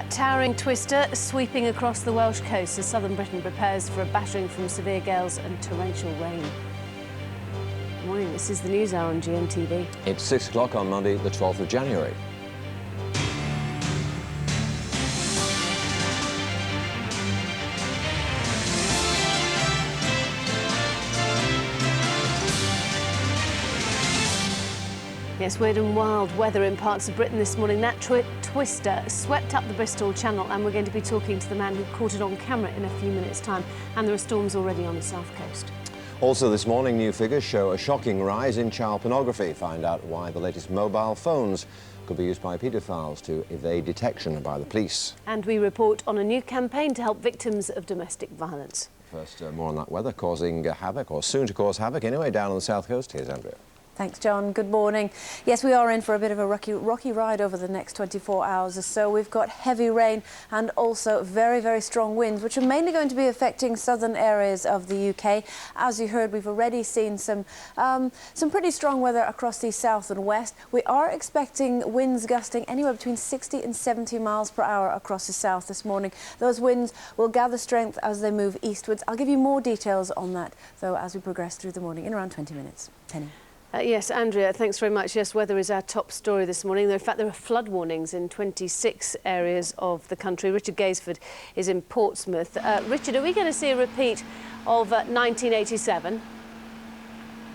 That towering twister sweeping across the Welsh coast as southern Britain prepares for a battering from severe gales and torrential rain. Good morning, this is the News Hour on GMTV. It's 6 o'clock on Monday, the 12th of January. Yes, weird and wild weather in parts of Britain this morning. That twister swept up the Bristol Channel, and we're going to be talking to the man who caught it on camera in a few minutes' time. And there are storms already on the south coast. Also this morning, new figures show a shocking rise in child pornography. Find out why the latest mobile phones could be used by paedophiles to evade detection by the police. And we report on a new campaign to help victims of domestic violence. First, more on that weather causing havoc, or soon to cause havoc anyway, down on the south coast. Here's Andrea. Thanks, John. Good morning. Yes, we are in for a bit of a rocky ride over the next 24 hours or so. We've got heavy rain and also very, very strong winds, which are mainly going to be affecting southern areas of the UK. As you heard, we've already seen some pretty strong weather across the south and west. We are expecting winds gusting anywhere between 60 and 70 miles per hour across the south this morning. Those winds will gather strength as they move eastwards. I'll give you more details on that, though, as we progress through the morning in around 20 minutes. Penny. Yes, Andrea, thanks very much. Yes, weather is our top story this morning. In fact, there are flood warnings in 26 areas of the country. Richard Gaisford is in Portsmouth. Richard, are we going to see a repeat of 1987?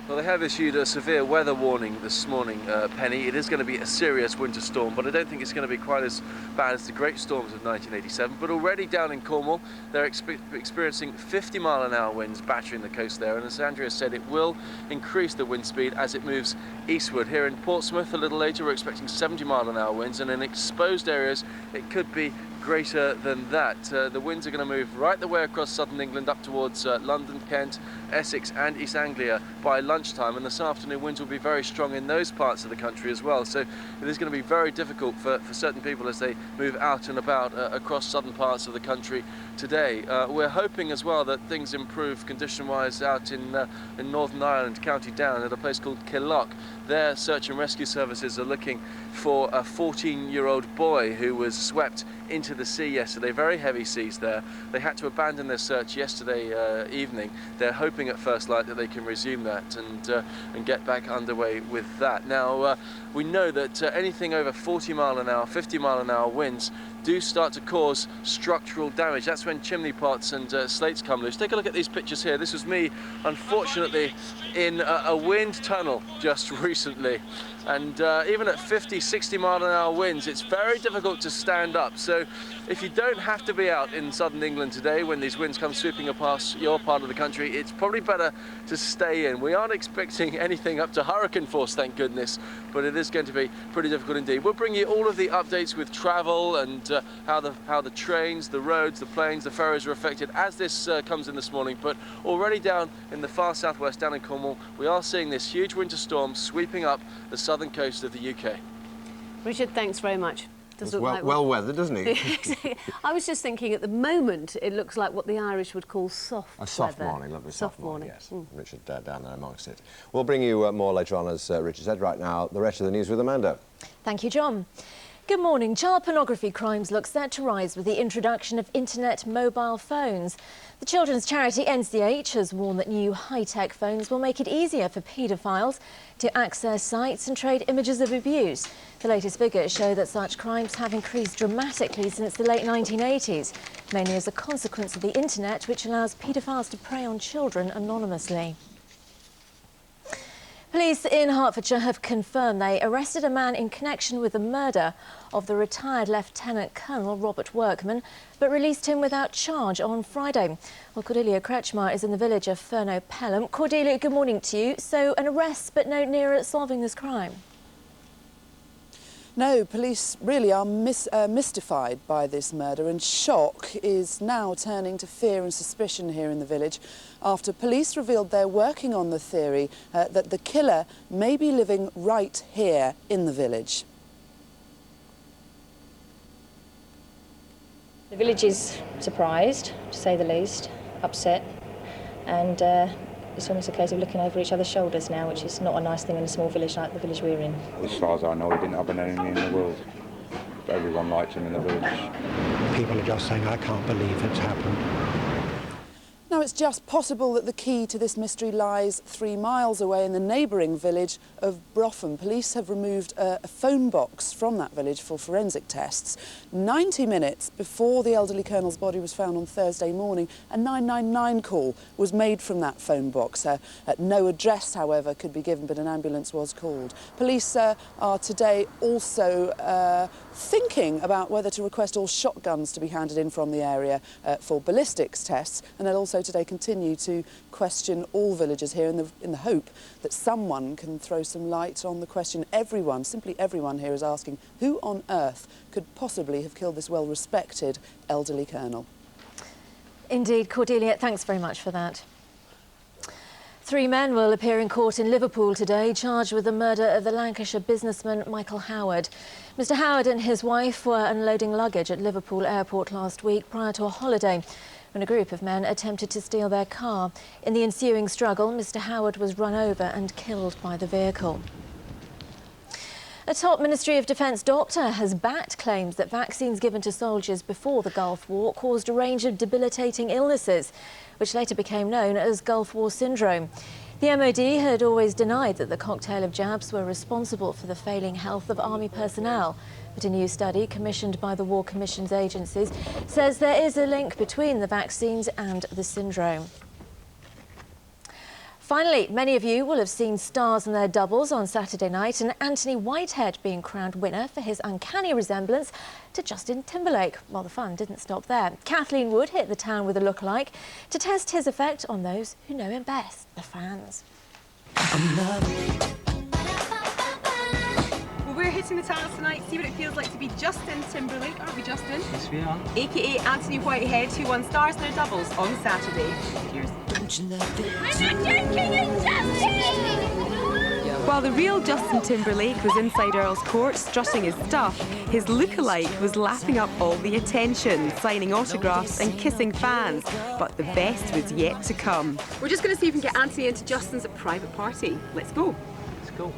Well, they have issued a severe weather warning this morning, Penny. It is going to be a serious winter storm, but I don't think it's going to be quite as bad as the great storms of 1987. But already down in Cornwall, they're experiencing 50-mile-an-hour winds battering the coast there. And as Andrea said, it will increase the wind speed as it moves eastward. Here in Portsmouth, a little later, we're expecting 70-mile-an-hour winds, and in exposed areas, it could be greater than that. The winds are going to move right the way across southern England up towards London, Kent, Essex and East Anglia by lunchtime, and this afternoon winds will be very strong in those parts of the country as well, so it is going to be very difficult for certain people as they move out and about across southern parts of the country today. We're hoping as well that things improve condition-wise out in Northern Ireland, County Down, at a place called Killock. Their search and rescue services are looking for a 14-year-old boy who was swept into the sea yesterday. Very heavy seas there. They had to abandon their search yesterday evening. They're hoping at first light that they can resume that and get back underway with that. Now, we know that anything over 40-mile-an-hour, 50-mile-an-hour winds do start to cause structural damage. That's when chimney pots and slates come loose. Take a look at these pictures here. This was me, unfortunately, in a wind tunnel just recently. And even at 50, 60-mile-an-hour winds, it's very difficult to stand up. So if you don't have to be out in southern England today when these winds come sweeping past your part of the country, it's probably better to stay in. We aren't expecting anything up to hurricane force, thank goodness, but it is going to be pretty difficult indeed. We'll bring you all of the updates with travel and how the trains, the roads, the planes, the ferries are affected as this comes in this morning. But already down in the far southwest, down in Cornwall, we are seeing this huge winter storm sweeping up the southern coast of the UK. Richard, thanks very much. Does look like well weathered, doesn't he? I was just thinking, at the moment, it looks like what the Irish would call soft weather. A soft morning, lovely soft morning, yes. Mm. Richard down there amongst it. We'll bring you more later on, as Richard said. Right now, the rest of the news with Amanda. Thank you, John. Good morning. Child pornography crimes look set to rise with the introduction of internet mobile phones. The children's charity NCH has warned that new high-tech phones will make it easier for paedophiles to access sites and trade images of abuse. The latest figures show that such crimes have increased dramatically since the late 1980s, mainly as a consequence of the internet, which allows paedophiles to prey on children anonymously. Police in Hertfordshire have confirmed they arrested a man in connection with the murder of the retired Lieutenant Colonel Robert Workman, but released him without charge on Friday. Well, Cordelia Kretschmar is in the village of Furno Pelham. Cordelia, good morning to you. So, an arrest, but no nearer solving this crime? No, police really are mystified by this murder, and shock is now turning to fear and suspicion here in the village after police revealed they're working on the theory that the killer may be living right here in the village. The village is surprised, to say the least, upset, and it's almost a case of looking over each other's shoulders now, which is not a nice thing in a small village like the village we're in. As far as I know, he didn't have an enemy in the world. everyone liked him in the village. People are just saying, I can't believe it's happened. Now, it's just possible that the key to this mystery lies 3 miles away in the neighbouring village of Bropham. Police have removed a phone box from that village for forensic tests. 90 minutes before the elderly colonel's body was found on Thursday morning, a 999 call was made from that phone box. No address, however, could be given, but an ambulance was called. Police are today also thinking about whether to request all shotguns to be handed in from the area for ballistics tests, and they'll also today continue to question all villagers here in the hope that someone can throw some light on the question everyone, simply everyone here is asking, who on earth could possibly have killed this well-respected elderly colonel? Indeed, Cordelia, thanks very much for that. 3 men will appear in court in Liverpool today, charged with the murder of the Lancashire businessman Michael Howard. Mr Howard and his wife were unloading luggage at Liverpool airport last week prior to a holiday, when a group of men attempted to steal their car. In the ensuing struggle, Mr Howard was run over and killed by the vehicle. A top Ministry of Defence doctor has backed claims that vaccines given to soldiers before the Gulf War caused a range of debilitating illnesses, which later became known as Gulf War syndrome. The MOD had always denied that the cocktail of jabs were responsible for the failing health of Army personnel. But a new study commissioned by the War Commission's agencies says there is a link between the vaccines and the syndrome. Finally, many of you will have seen stars and their doubles on Saturday night, and Anthony Whitehead being crowned winner for his uncanny resemblance to Justin Timberlake. Well, the fun didn't stop there. Kathleen Wood hit the town with a lookalike to test his effect on those who know him best, the fans. Well, we're hitting the town tonight, see what it feels like to be Justin Timberlake, aren't we, Justin? Yes, we are. AKA Anthony Whitehead, who won stars and their doubles on Saturday. Cheers. I'm not joking, it's Justin! While the real Justin Timberlake was inside Earl's Court strutting his stuff, his lookalike was lapping up all the attention, signing autographs and kissing fans. But the best was yet to come. We're just going to see if we can get Anthony into Justin's private party. Let's go. Let's go.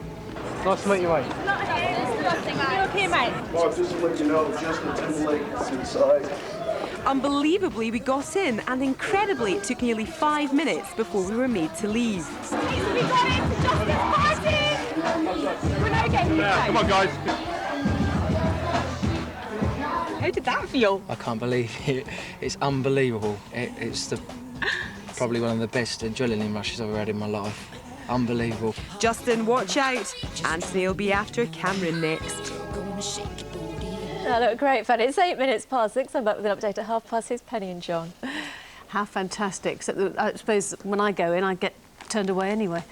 Nice to meet you, mate. You okay, mate? Well, just to let you know, Justin Timberlake is inside. Unbelievably, we got in, and incredibly, it took nearly 5 minutes before we were made to leave. We got into Justin's party! We're now getting Yeah, come on, guys. How did that feel? I can't believe it. It's unbelievable. It's probably one of the best adrenaline rushes I've ever had in my life. Unbelievable. Justin, watch out. Anthony will be after Cameron next. That looked great fun. It's 8 minutes past 6. I'm back with an update at 6:30. Penny and John. How fantastic. Except that I suppose when I go in, I get turned away anyway.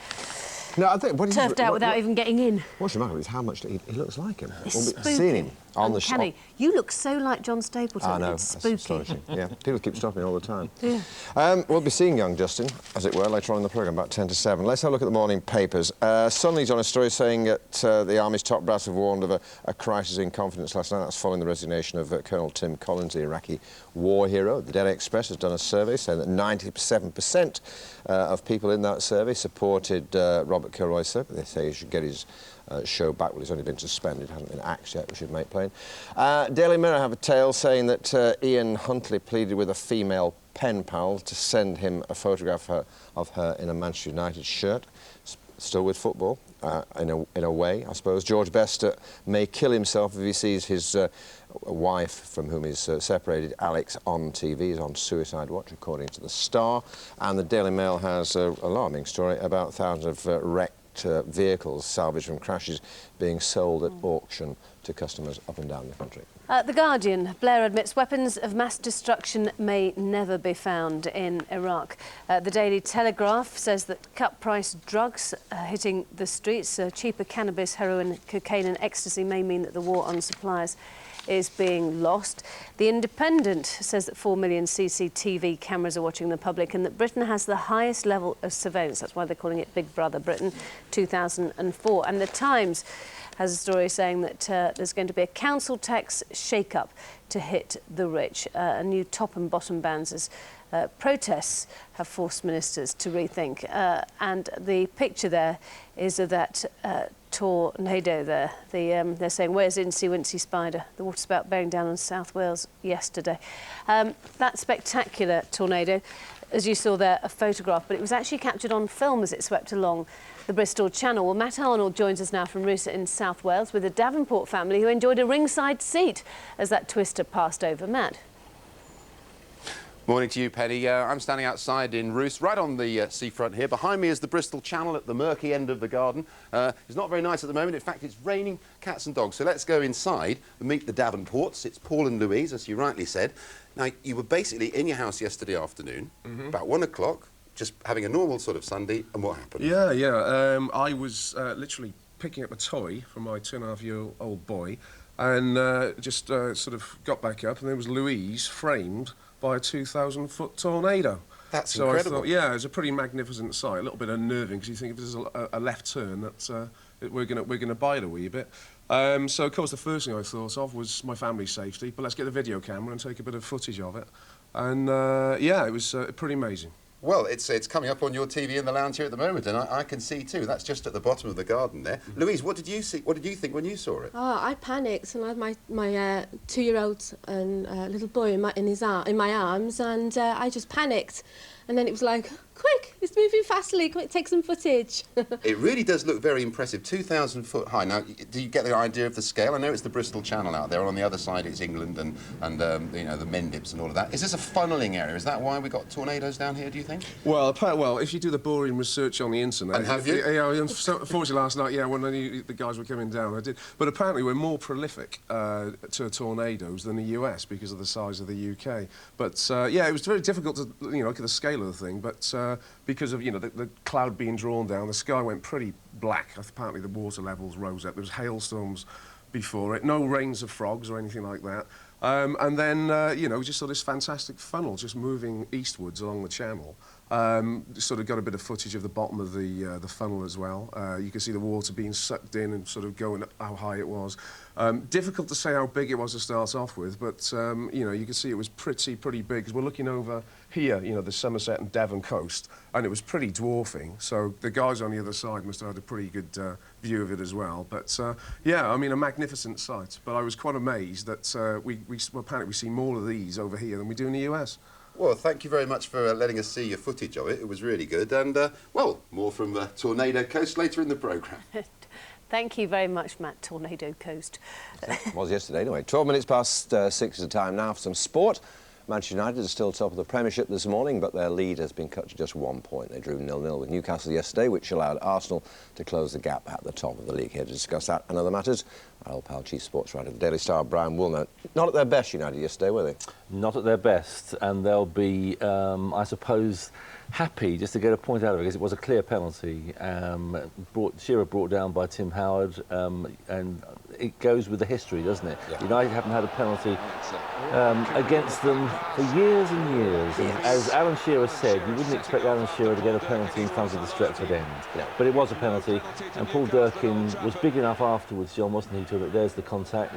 No, I think... Turfed out without even getting in. What's remarkable is how much he looks like him. It's spooky. Seeing him on the shot. You look so like John Stapleton. I know, it's spooky. that's astonishing. Yeah, people keep stopping all the time. Yeah. We'll be seeing young Justin, as it were, later on in the programme, about 10 to 7. Let's have a look at the morning papers. Sunny's on a story saying that the Army's top brass have warned of a crisis in confidence last night. That's following the resignation of Colonel Tim Collins, the Iraqi war hero. The Daily Express has done a survey saying that 97% of people in that survey supported Robert Kilroy's survey. They say he should get his show back. Well, he's only been suspended, hasn't been axed yet, we should make plain. Daily Mirror have a tale saying that Ian Huntley pleaded with a female pen pal to send him a photograph of her in a Manchester United shirt. Still with football, in a way, I suppose. George Best may kill himself if he sees his wife, from whom he's separated, Alex, on TV. He's on suicide watch, according to The Star. And the Daily Mail has an alarming story about thousands of wrecked vehicles salvaged from crashes being sold at auction to customers up and down the country. The Guardian, Blair admits weapons of mass destruction may never be found in Iraq. The Daily Telegraph says that cut-price drugs hitting the streets, cheaper cannabis, heroin, cocaine and ecstasy may mean that the war on supplies is being lost. The Independent says that 4 million CCTV cameras are watching the public and that Britain has the highest level of surveillance. That's why they're calling it Big Brother Britain 2004. And The Times has a story saying that there's going to be a council tax shake-up to hit the rich. A new top and bottom bands protests have forced ministers to rethink. And the picture there is of that tornado there. They're saying, where's Incy Wincy Spider? The waterspout bearing down on South Wales yesterday. That spectacular tornado, as you saw there, a photograph, but it was actually captured on film as it swept along the Bristol Channel. Well, Matt Arnold joins us now from Roosa in South Wales with the Davenport family who enjoyed a ringside seat as that twister passed over. Matt. Morning to you, Penny. I'm standing outside in Roost, right on the seafront here. Behind me is the Bristol Channel at the murky end of the garden. It's not very nice at the moment. In fact, it's raining cats and dogs. So let's go inside and meet the Davenports. It's Paul and Louise, as you rightly said. Now, you were basically in your house yesterday afternoon, about 1 o'clock, just having a normal sort of Sunday, and what happened? Yeah. I was literally picking up a toy from my 2.5-year-old boy, and just sort of got back up, and there was Louise framed by a 2,000-foot tornado. That's so incredible. I thought, yeah, it was a pretty magnificent sight. A little bit unnerving because you think if there's a left turn, that we're gonna bite a wee bit. So of course the first thing I thought of was my family's safety. But let's get the video camera and take a bit of footage of it. And yeah, it was pretty amazing. Well, it's coming up on your TV in the lounge here at the moment, and I can see too. That's just at the bottom of the garden there. Louise, what did you see? What did you think when you saw it? Oh, I panicked, and I had my 2-year-old and little boy in my arms, and I just panicked. And then it was like, quick, it's moving fastly, quick, take some footage. It really does look very impressive, 2,000 foot high. Now, do you get the idea of the scale? I know it's the Bristol Channel out there, and on the other side it's England and you know, the Mendips and all of that. Is this a funneling area? Is that why we got tornadoes down here, do you think? Well, if you do the boring research on the internet... And have you? Yeah, unfortunately last night, yeah, when I knew the guys were coming down, I did. But apparently we're more prolific to tornadoes than the US because of the size of the UK. But, yeah, it was very difficult to, you know, look at the scale of the thing, but because of, you know, the cloud being drawn down, the sky went pretty black. Apparently the water levels rose up. There was hailstorms before it, no rains of frogs or anything like that. And then, you know, we just saw this fantastic funnel just moving eastwards along the channel. Sort of got a bit of footage of the bottom of the funnel as well. You can see the water being sucked in and sort of going up how high it was. Difficult to say how big it was to start off with, but you know, you can see it was pretty big. Because we're looking over here, you know, the Somerset and Devon coast, and it was pretty dwarfing. So the guys on the other side must have had a pretty good view of it as well. But yeah, I mean, a magnificent sight. But I was quite amazed that apparently we see more of these over here than we do in the US. Well, thank you very much for letting us see your footage of it. It was really good. And, well, more from Tornado Coast later in the programme. Thank you very much, Matt, Tornado Coast. It was yesterday, anyway. 12 minutes past 6 is the time now for some sport. Manchester United is still top of the Premiership this morning, but their lead has been cut to just 1 point. They drew 0-0 with Newcastle yesterday, which allowed Arsenal to close the gap at the top of the league. Here to discuss that and other matters, our old pal, chief sports writer of the Daily Star, Brian Woolner. Not at their best, United, yesterday, were they? Not at their best, and they'll be, I suppose, happy just to get a point out of it, because it was a clear penalty. Shearer brought down by Tim Howard, and it goes with the history, doesn't it? Yeah. United haven't had a penalty against them for years and years. And as Alan Shearer said, you wouldn't expect Alan Shearer to get a penalty in front of the Stretford end. Yeah. But it was a penalty, and Paul Durkin was big enough afterwards, John, wasn't he, to admit there's the contact,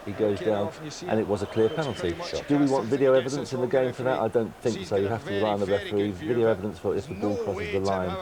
he goes down, and it was a clear penalty. Sure. Do we want video evidence in the game for that? I don't think so. You have to rely on the referee. Video evidence for if the ball crosses the line,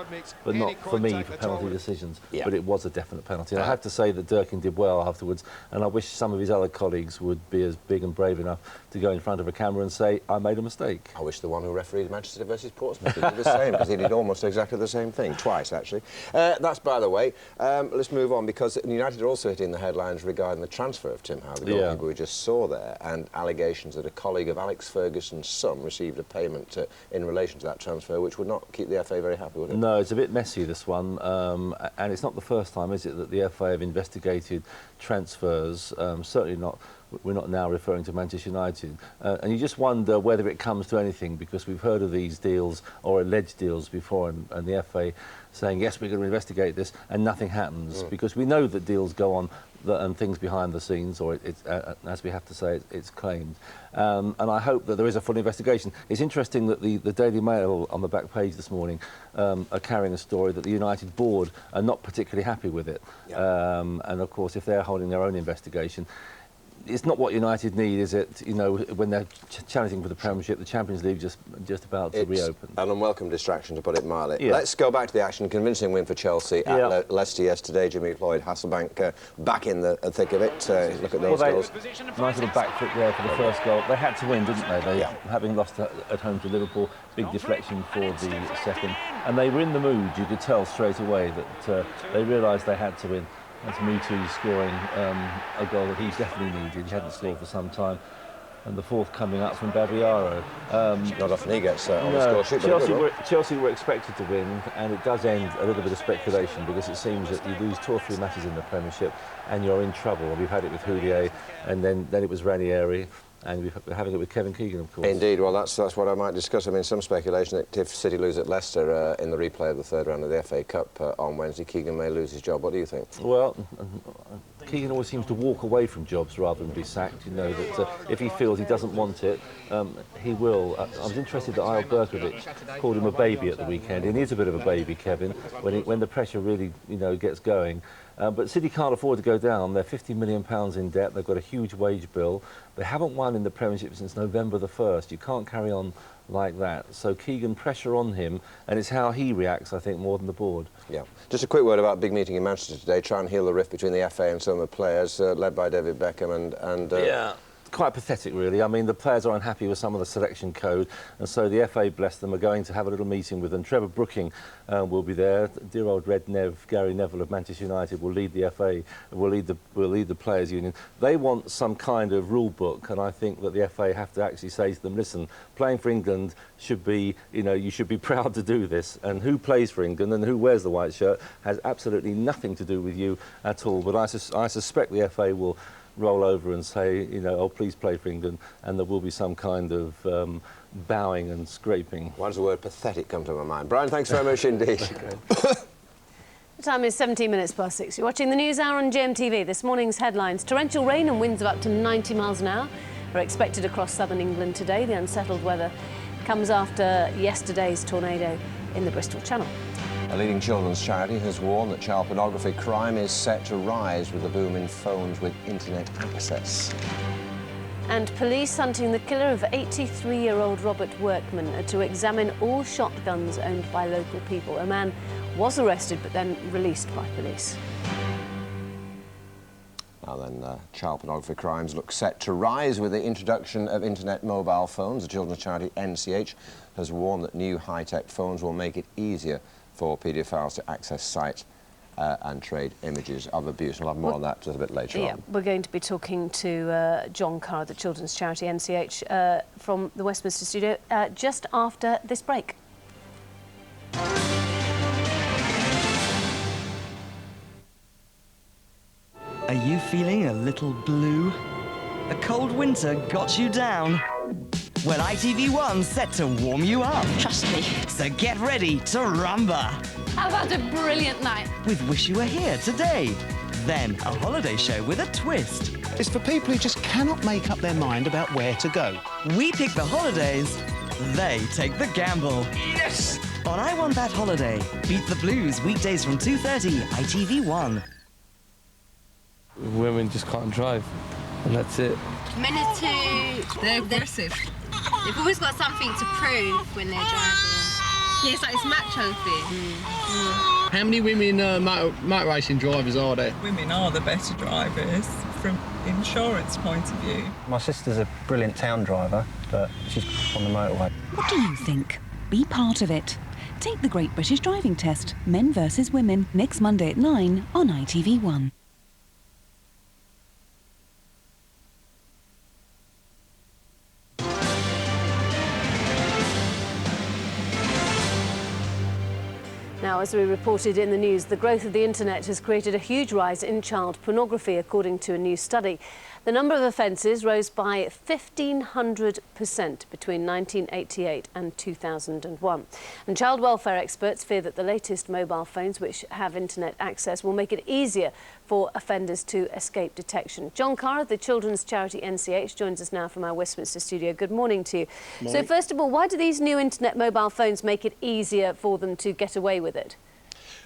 but not for me for penalty decisions. Yeah. But it was a definite penalty. And I have to say that Durkin did well afterwards, and I wish some of his other colleagues would be as big and brave enough to go in front of a camera and say, I made a mistake. I wish the one who refereed Manchester versus Portsmouth did the same, because he did almost exactly the same thing, twice actually. That's by the way. Let's move on, because United are also hitting the headlines regarding the transfer of Tim Howard, the goalkeeper we just saw there, and allegations that a colleague of Alex Ferguson's son received a payment in relation to that transfer, which would not keep the FA very happy, would it? No, it's a bit messy, this one, and it's not the first time, is it, that the FA have investigated transfers. Certainly not. We're not now referring to Manchester United. And you just wonder whether it comes to anything, because we've heard of these deals or alleged deals before, and the FA saying, yes, we're going to investigate this, and nothing happens, because we know that deals go on and things behind the scenes, or as we have to say, it's claimed. And I hope that there is a full investigation. It's interesting that the Daily Mail on the back page this morning are carrying a story that the United board are not particularly happy with it. Yeah. And of course, if they're holding their own investigation, it's not what United need, is it? You know, when they're challenging for the Premiership, the Champions League just about to reopen. An unwelcome distraction, to put it mildly. Yeah. Let's go back to the action. Convincing win for Chelsea at Leicester yesterday. Jimmy Floyd Hasselbank back in the thick of it. Look at those goals. Nice little back foot there for the first goal. They had to win, didn't they? Having lost at home to Liverpool, big deflection for the second, and they were in the mood. You could tell straight away that they realised they had to win. That's Mutu scoring a goal that he's definitely needed. He hadn't scored for some time. And the fourth coming up from Babiaro. Not often he gets on the score sheet. Chelsea were expected to win, and it does end a little bit of speculation because it seems that you lose 2 or 3 matches in the Premiership and you're in trouble. We've had it with Houllier, and then it was Ranieri. And we're having it with Kevin Keegan, of course. Indeed. Well, that's what I might discuss. I mean, some speculation that if City lose at Leicester in the replay of the third round of the FA Cup on Wednesday, Keegan may lose his job. What do you think? Well, Keegan always seems to walk away from jobs rather than be sacked. You know that if he feels he doesn't want it, he will. I was interested that Eyal Berkovic called him a baby at the weekend. He is a bit of a baby, Kevin, when the pressure really gets going. But City can't afford to go down. They're £50 million in debt. They've got a huge wage bill. They haven't won in the Premiership since November the 1st. You can't carry on like that. So Keegan, pressure on him, and it's how he reacts, I think, more than the board. Yeah. Just a quick word about a big meeting in Manchester today. Try and heal the rift between the FA and some of the players, led by David Beckham and yeah. Quite pathetic, really. I mean, the players are unhappy with some of the selection code, and so the FA, bless them, are going to have a little meeting with them. Trevor Brooking will be there. Dear old Red Nev, Gary Neville of Manchester United, will lead the FA, will lead the players' union. They want some kind of rule book, and I think that the FA have to actually say to them, listen, playing for England should be, you should be proud to do this, and who plays for England and who wears the white shirt has absolutely nothing to do with you at all. But I suspect the FA will roll over and say, oh, please play for England, and there will be some kind of bowing and scraping. Why does the word pathetic come to my mind? Brian, thanks very much indeed. The time is 17 minutes past 6. You're watching the News Hour on GMTV. This morning's headlines: torrential rain and winds of up to 90 miles an hour are expected across southern England today. The unsettled weather comes after yesterday's tornado in the Bristol Channel. A leading children's charity has warned that child pornography crime is set to rise with the boom in phones with internet access. And police hunting the killer of 83-year-old Robert Workman are to examine all shotguns owned by local people. A man was arrested but then released by police. Now then, child pornography crimes look set to rise with the introduction of internet mobile phones. The children's charity NCH has warned that new high-tech phones will make it easier for paedophiles to access sites and trade images of abuse. We'll have more on that just a bit later on. We're going to be talking to John Carr, the children's charity NCH, from the Westminster studio just after this break. Are you feeling a little blue? A cold winter got you down? Well, ITV1's set to warm you up. Trust me. So get ready to rumba. How about a brilliant night? With Wish You Were Here today. Then a holiday show with a twist. It's for people who just cannot make up their mind about where to go. We pick the holidays, they take the gamble. Yes! On I Want That Holiday, Beat the Blues, weekdays from 2:30, ITV1. Women just can't drive, and that's it. Men are they're aggressive. They've always got something to prove when they're driving. Yeah, it's like it's macho thing. How many women motor racing drivers are there? Women are the better drivers from insurance point of view. My sister's a brilliant town driver, but she's on the motorway. What do you think? Be part of it. Take the Great British Driving Test, Men versus Women, next Monday at 9 on ITV1. Now, as we reported in the news, the growth of the internet has created a huge rise in child pornography, according to a new study. The number of offences rose by 1,500% between 1988 and 2001. And child welfare experts fear that the latest mobile phones, which have internet access, will make it easier for offenders to escape detection. John Carr of the children's charity NCH joins us now from our Westminster studio. Good morning to you. Morning. So first of all, why do these new internet mobile phones make it easier for them to get away with it?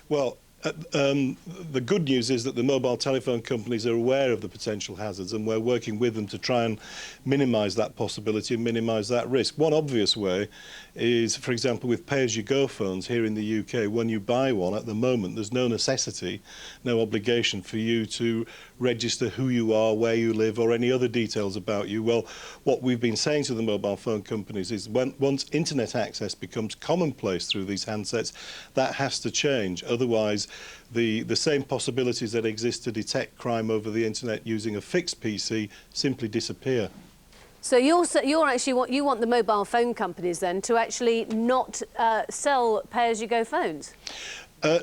Well, The good news is that the mobile telephone companies are aware of the potential hazards, and we're working with them to try and minimise that possibility and minimise that risk. One obvious way is, for example, with pay-as-you-go phones here in the UK. When you buy one at the moment, there's no necessity, no obligation for you to register who you are, where you live, or any other details about you. Well, what we've been saying to the mobile phone companies is once internet access becomes commonplace through these handsets, that has to change. Otherwise, the same possibilities that exist to detect crime over the internet using a fixed PC simply disappear. So you want the mobile phone companies then to actually not sell pay-as-you-go phones?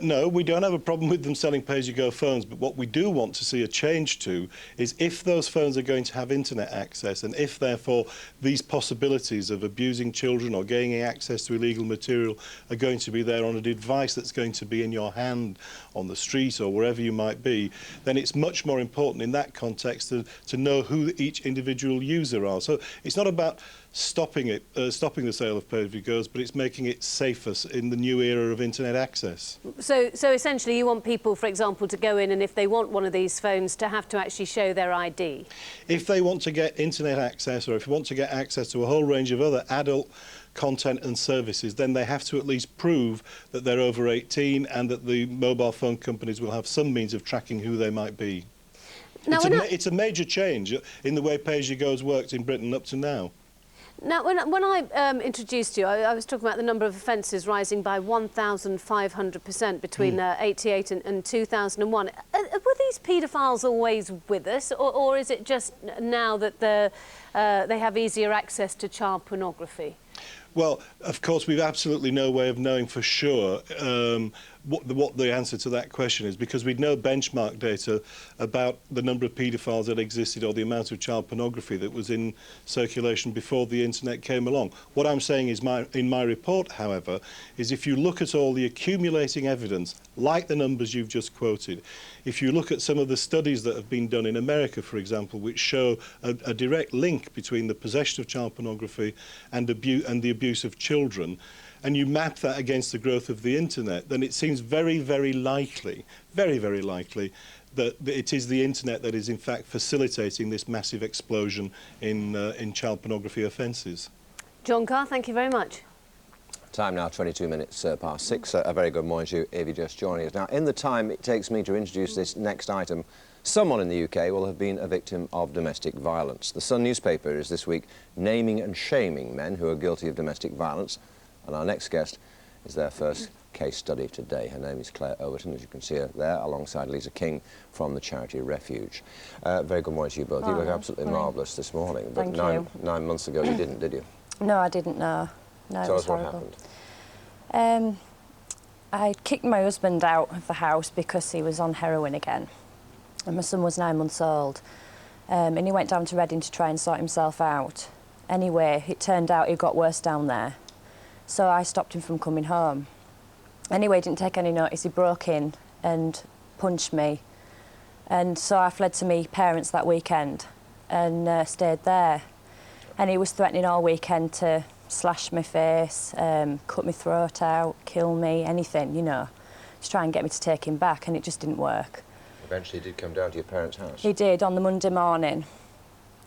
No, we don't have a problem with them selling pay-as-you-go phones, but what we do want to see a change to is if those phones are going to have internet access, and if therefore these possibilities of abusing children or gaining access to illegal material are going to be there on a device that's going to be in your hand on the street or wherever you might be, then it's much more important in that context to know who each individual user are. So it's not about stopping the sale of pay-as-you-goes, but it's making it safer in the new era of internet access. So essentially you want people, for example, to go in and if they want one of these phones to have to actually show their ID? If they want to get internet access, or if you want to get access to a whole range of other adult content and services, then they have to at least prove that they're over 18 and that the mobile phone companies will have some means of tracking who they might be. Now, it's a major change in the way pay-as-you-go's worked in Britain up to now. Now, when I introduced you, I was talking about the number of offences rising by 1,500% between 88 and 2001. Were these paedophiles always with us, or is it just now that they have easier access to child pornography? Well, of course, we've absolutely no way of knowing for sure what the answer to that question is, because we'd no benchmark data about the number of paedophiles that existed or the amount of child pornography that was in circulation before the internet came along. What I'm saying is, in my report, however, is if you look at all the accumulating evidence, like the numbers you've just quoted, if you look at some of the studies that have been done in America, for example, which show a direct link between the possession of child pornography and the abuse of children, and you map that against the growth of the internet, then it seems very, very likely, very, very likely, that it is the internet that is in fact facilitating this massive explosion in child pornography offences. John Carr, thank you very much. Time now 22 minutes past 6. A very good morning to you if you're just joining us. Now, in the time it takes me to introduce this next item, someone in the UK will have been a victim of domestic violence. The Sun newspaper is this week naming and shaming men who are guilty of domestic violence, and our next guest is their first case study today. Her name is Claire Overton, as you can see her there, alongside Lisa King from the charity Refuge. Very good morning to you both. You look absolutely marvellous this morning, but nine months ago you didn't, did you? No, I didn't know. No, Tell us what happened. I kicked my husband out of the house because he was on heroin again. And my son was 9 months old. And he went down to Reading to try and sort himself out. Anyway, it turned out it got worse down there. So I stopped him from coming home. Anyway, he didn't take any notice. He broke in and punched me. And so I fled to my parents that weekend and stayed there. And he was threatening all weekend to slash my face, cut my throat out, kill me, anything, you know, to try and get me to take him back, and it just didn't work. Eventually he did come down to your parents' house? He did, on the Monday morning.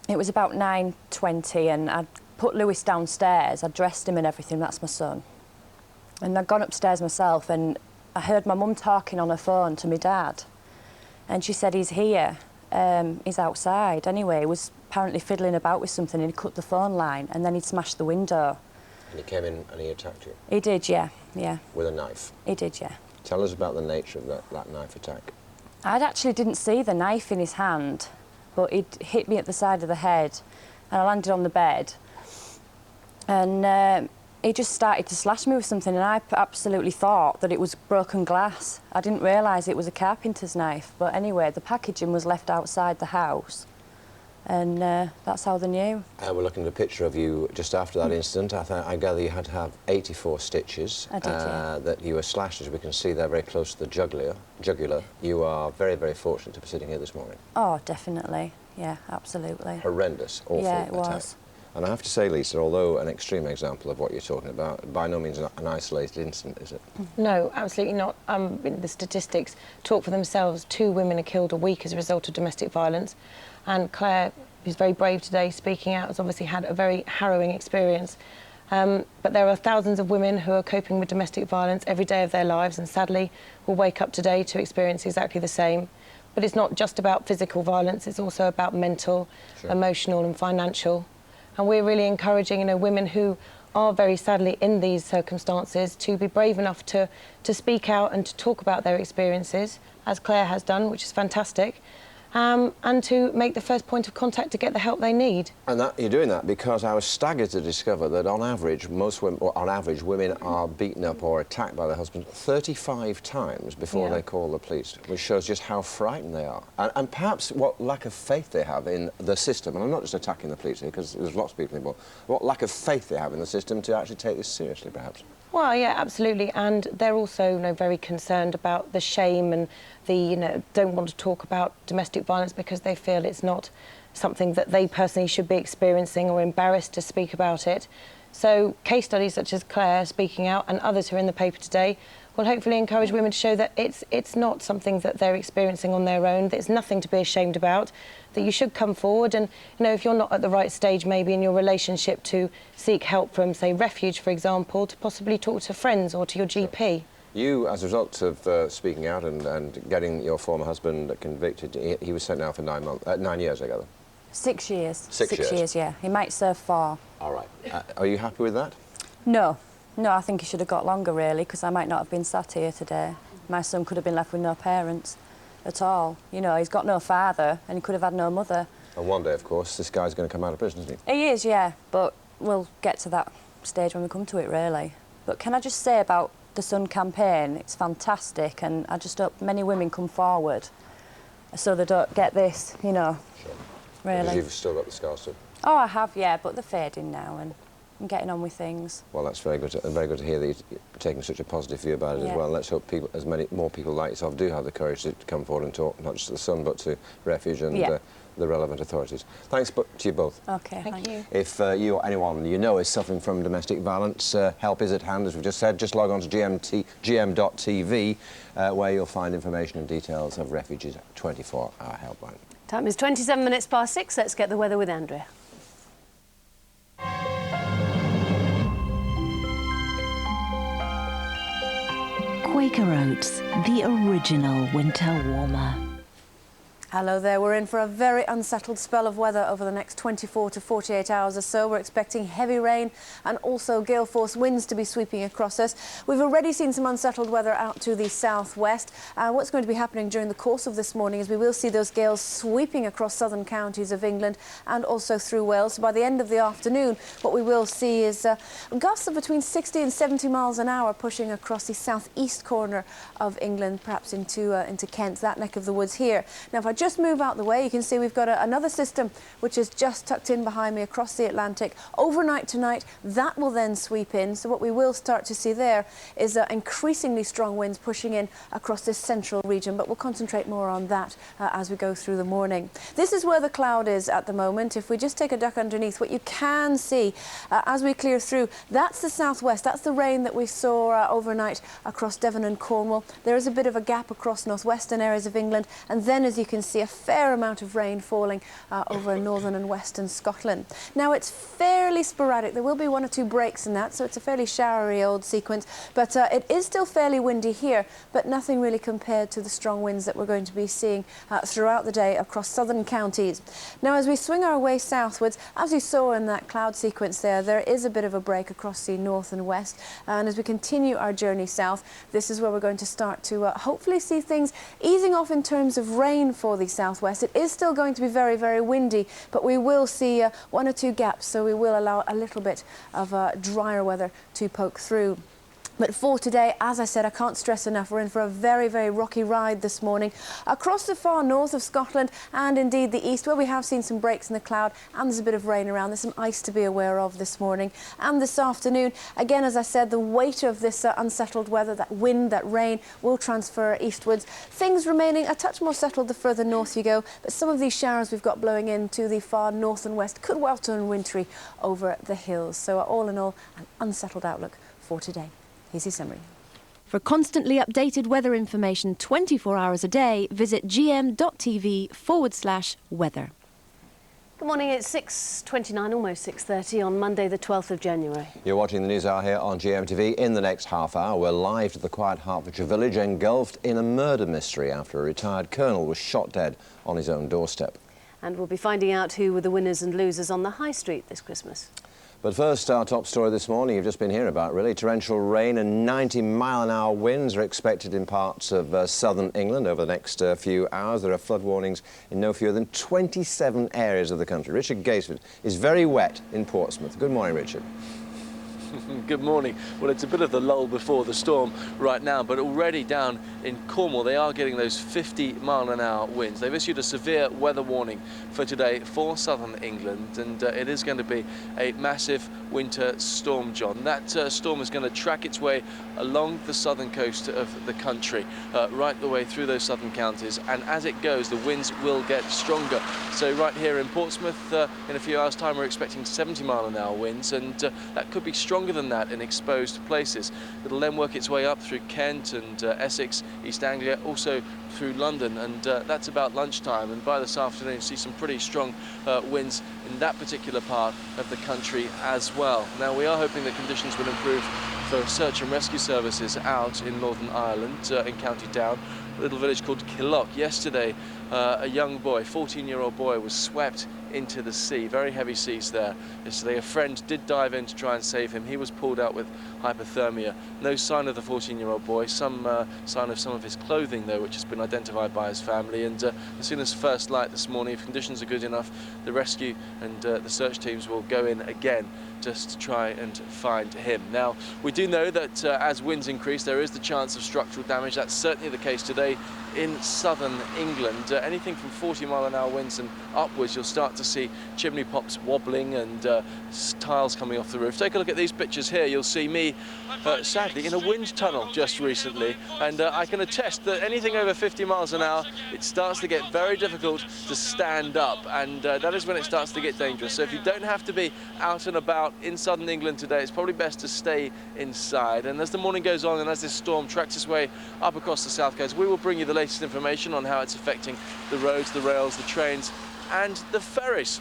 It was about 9:20, and I'd put Lewis downstairs, I'd dressed him and everything, that's my son. And I'd gone upstairs myself, and I heard my mum talking on her phone to my dad, and she said, he's here, he's outside. Anyway, he was apparently fiddling about with something, and he cut the phone line, and then he'd smashed the window. And he came in and he attacked you? He did, yeah, yeah. With a knife? He did, yeah. Tell us about the nature of that knife attack. I actually didn't see the knife in his hand, but it hit me at the side of the head, and I landed on the bed. And he just started to slash me with something, and I absolutely thought that it was broken glass. I didn't realise it was a carpenter's knife, but anyway, the packaging was left outside the house, and that's how they knew. We're looking at a picture of you just after that incident. I gather you had to have 84 stitches. I did, yeah. That you were slashed, as we can see there, very close to the jugular. You are very, very fortunate to be sitting here this morning. Oh, definitely. Yeah, absolutely. Horrendous, awful attack. Yeah, it was. And I have to say, Lisa, although an extreme example of what you're talking about, by no means an isolated incident, is it? No, absolutely not. The statistics talk for themselves. 2 women are killed a week as a result of domestic violence. And Claire, who's very brave today, speaking out, has obviously had a very harrowing experience. But there are thousands of women who are coping with domestic violence every day of their lives and sadly will wake up today to experience exactly the same. But it's not just about physical violence, it's also about mental, emotional and financial. And we're really encouraging, women who are very sadly in these circumstances to be brave enough to speak out and to talk about their experiences, as Claire has done, which is fantastic. And to make the first point of contact to get the help they need. And you're doing that because I was staggered to discover that on average, women are beaten up or attacked by their husband 35 times before they call the police, which shows just how frightened they are. And perhaps what lack of faith they have in the system, and I'm not just attacking the police here because there's lots of people involved, what lack of faith they have in the system to actually take this seriously, perhaps. Well, yeah, absolutely, and they're also, very concerned about the shame and the, don't want to talk about domestic violence because they feel it's not something that they personally should be experiencing or embarrassed to speak about it. So case studies such as Claire speaking out and others who are in the paper today will hopefully encourage women to show that it's not something that they're experiencing on their own, that it's nothing to be ashamed about, that you should come forward and, if you're not at the right stage maybe in your relationship to seek help from, say, refuge, for example, to possibly talk to friends or to your GP. You, as a result of speaking out and getting your former husband convicted, he was sent now for 9 years, I gather. 6 years. 6 years, yeah. He might serve 4. All right. Are you happy with that? No, I think he should have got longer, really, because I might not have been sat here today. My son could have been left with no parents at all. He's got no father and he could have had no mother. And one day, of course, this guy's going to come out of prison, isn't he? He is, yeah, but we'll get to that stage when we come to it, really. But can I just say about the Sun campaign, it's fantastic, and I just hope many women come forward so they don't get this, really. Because you've still got the scars too. Oh, I have, yeah, but they're fading now and I'm getting on with things. Well, that's very good to hear that you're taking such a positive view about it as well. Let's hope more people like yourself do have the courage to come forward and talk, not just to the Sun, but to Refuge and the relevant authorities. Thanks to you both. OK, thank you. If you or anyone you know is suffering from domestic violence, help is at hand, as we've just said. Just log on to gm.tv, where you'll find information and details of Refuge's 24-hour helpline. Time is 27 minutes past 6. Let's get the weather with Andrea. Quaker Oats, the original winter warmer. Hello there, we're in for a very unsettled spell of weather over the next 24 to 48 hours or so. We're expecting heavy rain and also gale force winds to be sweeping across us. We've already seen some unsettled weather out to the southwest. What's going to be happening during the course of this morning is we will see those gales sweeping across southern counties of England and also through Wales. So by the end of the afternoon, what we will see is gusts of between 60 and 70 miles an hour pushing across the southeast corner of England, perhaps into Kent, that neck of the woods here. Now, if I just move out the way, you can see we've got another system which is just tucked in behind me across the Atlantic. Overnight tonight, that will then sweep in. So what we will start to see there is increasingly strong winds pushing in across this central region, but we'll concentrate more on that as we go through the morning. This is where the cloud is at the moment. If we just take a duck underneath, what you can see as we clear through, that's the southwest. That's the rain that we saw overnight across Devon and Cornwall. There is a bit of a gap across northwestern areas of England, and then, as you can see, a fair amount of rain falling over northern and western Scotland. Now, it's fairly sporadic. There will be 1 or 2 breaks in that, so it's a fairly showery old sequence, but it is still fairly windy here, but nothing really compared to the strong winds that we're going to be seeing throughout the day across southern counties. Now, as we swing our way southwards, as you saw in that cloud sequence there is a bit of a break across the north and west, and as we continue our journey south, this is where we're going to start to hopefully see things easing off in terms of rain for the southwest. It is still going to be very, very windy, but we will see 1 or 2 gaps, so we will allow a little bit of drier weather to poke through. But for today, as I said, I can't stress enough, we're in for a very, very rocky ride this morning across the far north of Scotland and indeed the east, where we have seen some breaks in the cloud and there's a bit of rain around. There's some ice to be aware of this morning and this afternoon. Again, as I said, the weight of this unsettled weather, that wind, that rain, will transfer eastwards. Things remaining a touch more settled the further north you go, but some of these showers we've got blowing into the far north and west could well turn wintry over the hills. So all in all, an unsettled outlook for today. Here's your summary. For constantly updated weather information 24 hours a day, visit gm.tv/weather. Good morning, it's 6:29, almost 6:30 on Monday the 12th of January. You're watching the news hour here on GMTV. In the next half hour, we're live to the quiet Hertfordshire village engulfed in a murder mystery after a retired colonel was shot dead on his own doorstep. And we'll be finding out who were the winners and losers on the high street this Christmas. But first, our top story this morning you've just been hearing about, really. Torrential rain and 90-mile-an-hour winds are expected in parts of southern England over the next few hours. There are flood warnings in no fewer than 27 areas of the country. Richard Gaisford is very wet in Portsmouth. Good morning, Richard. Good morning. Well, it's a bit of the lull before the storm right now, but already down in Cornwall they are getting those 50-mile-an-hour winds. They've issued a severe weather warning for today for southern England, and it is going to be a massive winter storm, John. That storm is going to track its way along the southern coast of the country, right the way through those southern counties, and as it goes the winds will get stronger. So right here in Portsmouth in a few hours time we're expecting 70-mile-an-hour winds, and that could be stronger than that in exposed places. It'll then work its way up through Kent and Essex, East Anglia, also through London, and that's about lunchtime, and by this afternoon you see some pretty strong winds in that particular part of the country as well. Now we are hoping that conditions will improve for search and rescue services out in Northern Ireland, in County Down, a little village called Killock. Yesterday a young boy, 14-year-old boy, was swept into the sea, very heavy seas there. Yesterday a friend did dive in to try and save him. He was pulled out with hypothermia. No sign of the 14-year-old boy, some sign of some of his clothing though, which has been identified by his family, and as soon as first light this morning, if conditions are good enough, the rescue and the search teams will go in again just to try and find him. Now we do know that as winds increase there is the chance of structural damage. That's certainly the case today in southern England. Anything from 40-mile-an-hour winds and upwards, you'll start to see chimney pops wobbling and tiles coming off the roof. Take a look at these pictures here. You'll see me sadly in a wind tunnel just recently, and I can attest that anything over 50 miles an hour it starts to get very difficult to stand up, and that is when it starts to get dangerous. So if you don't have to be out and about in southern England today, it's probably best to stay inside. And as the morning goes on and as this storm tracks its way up across the south coast, we will bring you the latest information on how it's affecting the roads, the rails, the trains and the ferries.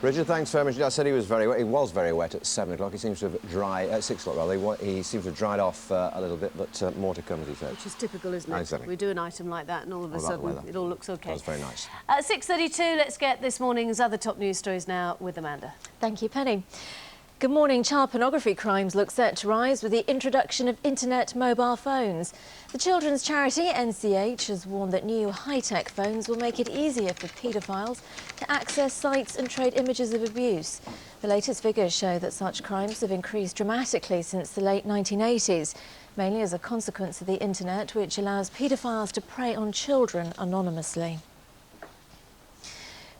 Richard, thanks very much. I said he was very wet. He was very wet at 7 o'clock. He seems to have dried at 6 o'clock. Rather, he seems to have dried off a little bit, but more to come, as he said. Which is typical, isn't it? Exactly. We do an item like that, and all of a sudden it all looks okay. That was very nice. At 6:32, let's get this morning's other top news stories now with Amanda. Thank you, Penny. Good morning. Child pornography crimes look set to rise with the introduction of internet mobile phones. The children's charity NCH has warned that new high-tech phones will make it easier for paedophiles to access sites and trade images of abuse. The latest figures show that such crimes have increased dramatically since the late 1980s, mainly as a consequence of the internet, which allows paedophiles to prey on children anonymously.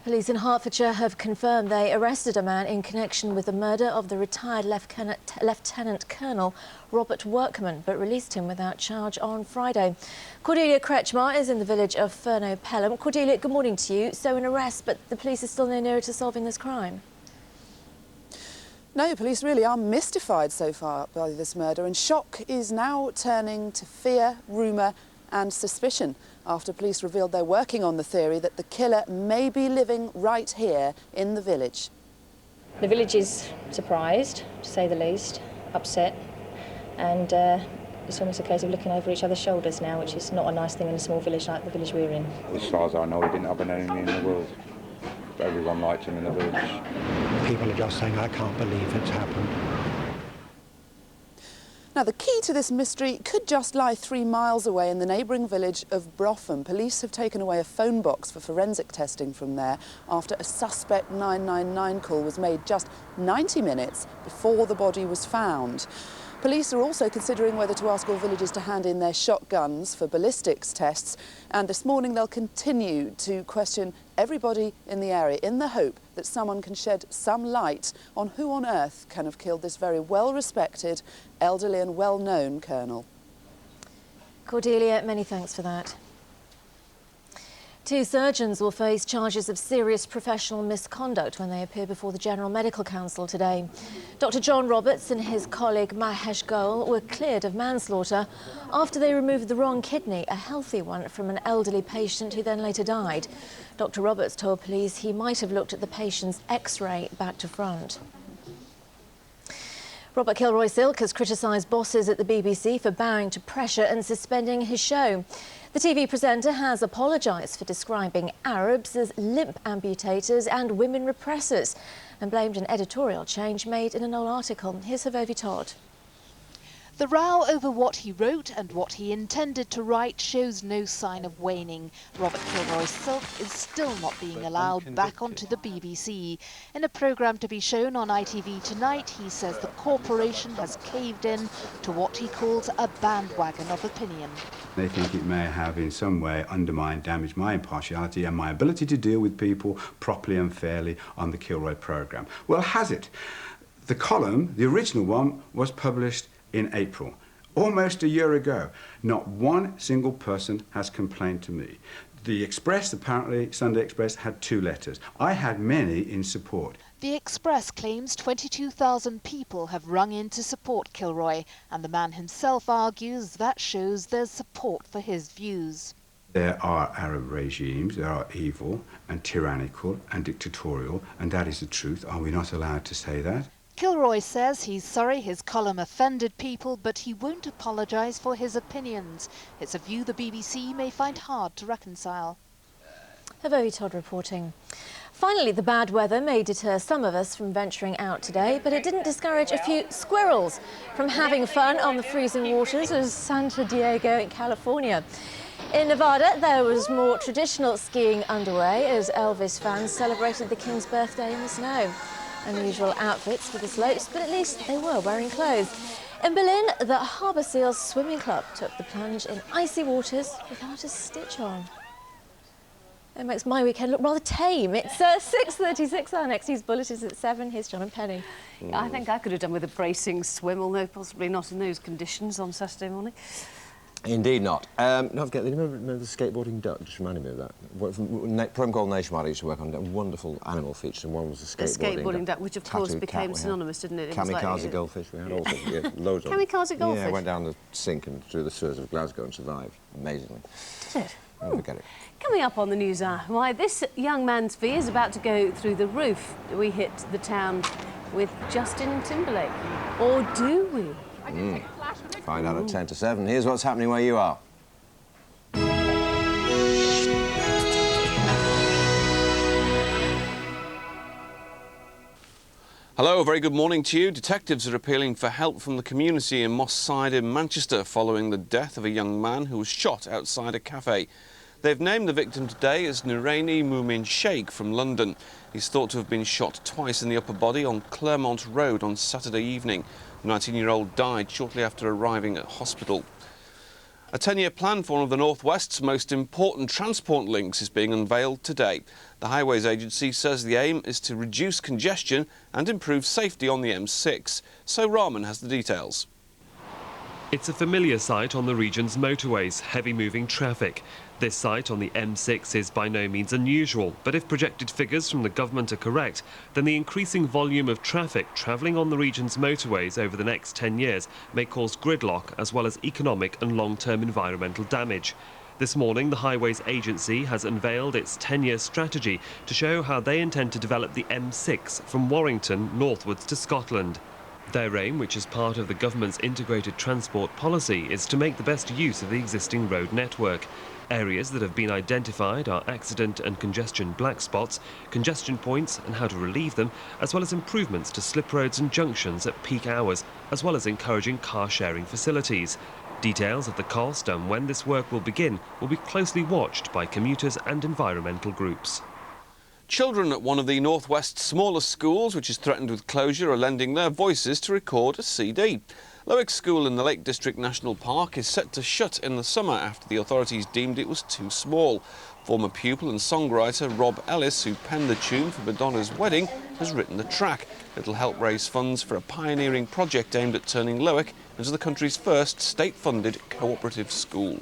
Police in Hertfordshire have confirmed they arrested a man in connection with the murder of the retired Lieutenant Colonel Robert Workman, but released him without charge on Friday. Cordelia Kretschmar is in the village of Furno Pelham. Cordelia, good morning to you. So an arrest, but the police are still no nearer to solving this crime. No, police really are mystified so far by this murder, and shock is now turning to fear, rumour and suspicion after police revealed they're working on the theory that the killer may be living right here in the village. The village is surprised, to say the least, upset, and it's almost a case of looking over each other's shoulders now, which is not a nice thing in a small village like the village we're in. As far as I know, he didn't have an enemy in the world. Everyone liked him in the village. People are just saying, I can't believe it's happened. Now, the key to this mystery could just lie 3 miles away in the neighbouring village of Bropham. Police have taken away a phone box for forensic testing from there after a suspect 999 call was made just 90 minutes before the body was found. Police are also considering whether to ask all villagers to hand in their shotguns for ballistics tests, and this morning they'll continue to question everybody in the area in the hope that someone can shed some light on who on earth can have killed this very well-respected, elderly and well-known colonel. Cordelia, many thanks for that. 2 surgeons will face charges of serious professional misconduct when they appear before the General Medical Council today. Dr. John Roberts and his colleague Mahesh Goel were cleared of manslaughter after they removed the wrong kidney, a healthy one, from an elderly patient who then later died. Dr. Roberts told police he might have looked at the patient's X-ray back to front. Robert Kilroy-Silk has criticised bosses at the BBC for bowing to pressure and suspending his show. The TV presenter has apologised for describing Arabs as limp amputators and women repressors and blamed an editorial change made in an old article. Here's Havovi Todd. The row over what he wrote and what he intended to write shows no sign of waning. Robert Kilroy-Silk is still not being allowed back onto the BBC. In a programme to be shown on ITV tonight, he says the corporation has caved in to what he calls a bandwagon of opinion. They think it may have in some way undermined, damaged my impartiality and my ability to deal with people properly and fairly on the Kilroy programme. Well, has it? The column, the original one, was published in April, almost a year ago. Not one single person has complained to me. The Express, apparently, Sunday Express, had 2 letters. I had many in support. The Express claims 22,000 people have rung in to support Kilroy, and the man himself argues that shows there's support for his views. There are Arab regimes, there are evil and tyrannical and dictatorial, and that is the truth. Are we not allowed to say that? Kilroy says he's sorry his column offended people, but he won't apologise for his opinions. It's a view the BBC may find hard to reconcile. Havovi Todd reporting. Finally, the bad weather may deter some of us from venturing out today, but it didn't discourage a few squirrels from having fun on the freezing waters of Santo Diego in California. In Nevada, there was more traditional skiing underway as Elvis fans celebrated the King's birthday in the snow. Unusual outfits for the slopes, but at least they were wearing clothes. In Berlin, the Harbour Seals Swimming Club took the plunge in icy waters without a stitch on. It makes my weekend look rather tame. It's 6:36. Our next news bulletin is at 7. Here's John and Penny. I think I could have done with a bracing swim, although possibly not in those conditions on Saturday morning. Indeed not. Don't forget, remember the skateboarding duck? Just reminded me of that. A program called Nationwide I used to work on, wonderful animal features, and one was the skateboarding duck, which of course became synonymous, didn't it? Kamikaze goldfish, we had all sorts of loads of them. Kamikaze goldfish? Yeah, went down the sink and through the sewers of Glasgow and survived, amazingly. Did it? Don't forget it. Coming up on the news hour, why this young man's fee is about to go through the roof. We hit the town with Justin Timberlake. Or do we? Find out at 10 to 7. Here's what's happening where you are. Hello, a very good morning to you. Detectives are appealing for help from the community in Moss Side in Manchester following the death of a young man who was shot outside a cafe. They've named the victim today as Nuraini Mumin Sheikh from London. He's thought to have been shot twice in the upper body on Claremont Road on Saturday evening. The 19-year-old died shortly after arriving at hospital. A 10-year plan for one of the North West's most important transport links is being unveiled today. The Highways Agency says the aim is to reduce congestion and improve safety on the M6. So Rahman has the details. It's a familiar sight on the region's motorways, heavy-moving traffic. This sight on the M6 is by no means unusual, but if projected figures from the government are correct, then the increasing volume of traffic travelling on the region's motorways over the next 10 years may cause gridlock as well as economic and long-term environmental damage. This morning, the Highways Agency has unveiled its 10-year strategy to show how they intend to develop the M6 from Warrington northwards to Scotland. Their aim, which is part of the government's integrated transport policy, is to make the best use of the existing road network. Areas that have been identified are accident and congestion black spots, congestion points and how to relieve them, as well as improvements to slip roads and junctions at peak hours, as well as encouraging car-sharing facilities. Details of the cost and when this work will begin will be closely watched by commuters and environmental groups. Children at one of the North West's smallest schools, which is threatened with closure, are lending their voices to record a CD. Lowick School in the Lake District National Park is set to shut in the summer after the authorities deemed it was too small. Former pupil and songwriter Rob Ellis, who penned the tune for Madonna's wedding, has written the track. It'll help raise funds for a pioneering project aimed at turning Lowick into the country's first state-funded cooperative school.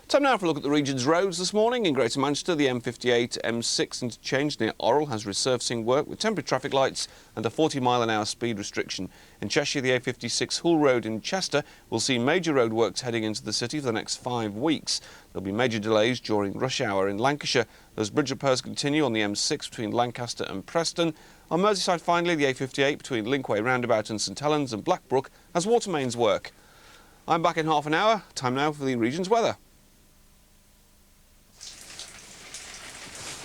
Time now for a look at the region's roads this morning. In Greater Manchester, the M58 M6 interchange near Orrell has resurfacing work with temporary traffic lights and a 40-mile-an-hour speed restriction. In Cheshire, the A56 Hull Road in Chester will see major roadworks heading into the city for the next 5 weeks. There'll be major delays during rush hour in Lancashire. Those bridge repairs continue on the M6 between Lancaster and Preston. On Merseyside, finally, the A58 between Linkway Roundabout and St Helens and Blackbrook has water mains work. I'm back in half an hour. Time now for the region's weather.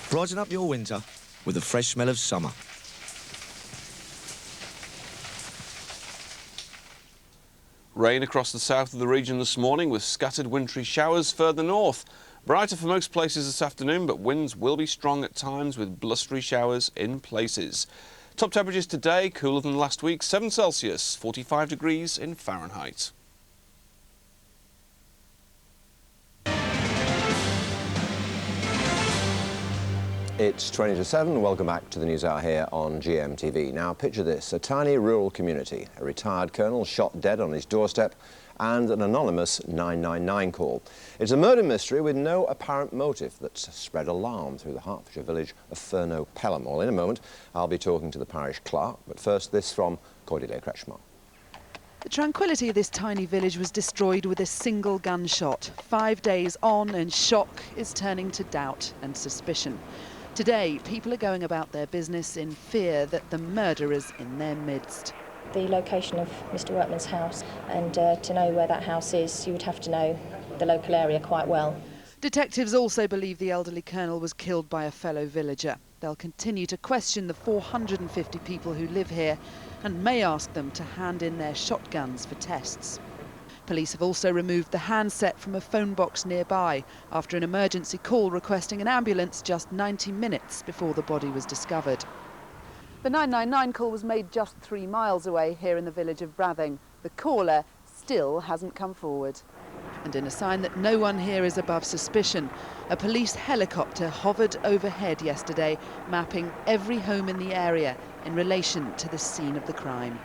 Brighten up your winter with the fresh smell of summer. Rain across the south of the region this morning with scattered wintry showers further north. Brighter for most places this afternoon, but winds will be strong at times with blustery showers in places. Top temperatures today cooler than last week, 7 Celsius, 45 degrees in Fahrenheit. It's 20 to 7. Welcome back to the News Hour here on GMTV. Now, picture this, a tiny rural community, a retired colonel shot dead on his doorstep, and an anonymous 999 call. It's a murder mystery with no apparent motive that's spread alarm through the Hertfordshire village of Furno Pelham. Well, in a moment, I'll be talking to the parish clerk, but first this from Cordelia Kretschmar. The tranquility of this tiny village was destroyed with a single gunshot. 5 days on, and shock is turning to doubt and suspicion. Today, people are going about their business in fear that the murderer's in their midst. The location of Mr Workman's house, and to know where that house is, you would have to know the local area quite well. Detectives also believe the elderly colonel was killed by a fellow villager. They'll continue to question the 450 people who live here and may ask them to hand in their shotguns for tests. Police have also removed the handset from a phone box nearby after an emergency call requesting an ambulance just 90 minutes before the body was discovered. The 999 call was made just 3 miles away here in the village of Brathing. The caller still hasn't come forward. And in a sign that no one here is above suspicion, a police helicopter hovered overhead yesterday, mapping every home in the area in relation to the scene of the crime.